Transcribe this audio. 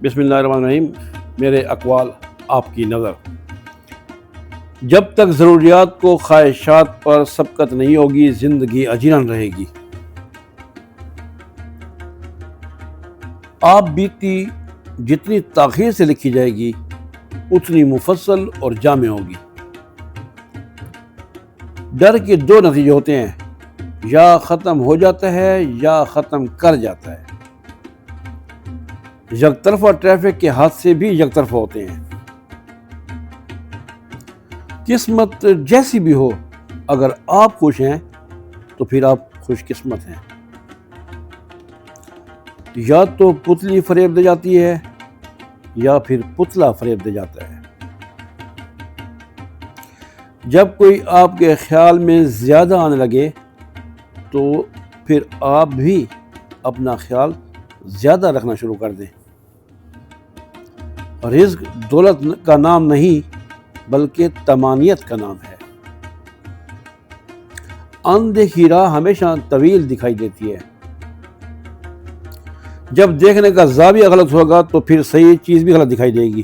بسم اللہ الرحمن الرحیم۔ میرے اقوال آپ کی نظر۔ جب تک ضروریات کو خواہشات پر سبقت نہیں ہوگی، زندگی اجیرن رہے گی۔ آپ بیتی جتنی تاخیر سے لکھی جائے گی، اتنی مفصل اور جامع ہوگی۔ ڈر کے دو نتیجے ہوتے ہیں، یا ختم ہو جاتا ہے یا ختم کر جاتا ہے۔ یک طرفہ ٹریفک کے حادثے بھی یک طرفہ ہوتے ہیں۔ قسمت جیسی بھی ہو، اگر آپ خوش ہیں تو پھر آپ خوش قسمت ہیں۔ یا تو پتلی فریب دے جاتی ہے یا پھر پتلا فریب دے جاتا ہے۔ جب کوئی آپ کے خیال میں زیادہ آنے لگے تو پھر آپ بھی اپنا خیال زیادہ رکھنا شروع کر دیں۔ رزق دولت کا نام نہیں بلکہ طمانینت کا نام ہے۔ اندیکھی راہ ہمیشہ طویل دکھائی دیتی ہے۔ جب دیکھنے کا زاویہ غلط ہوگا تو پھر صحیح چیز بھی غلط دکھائی دے گی۔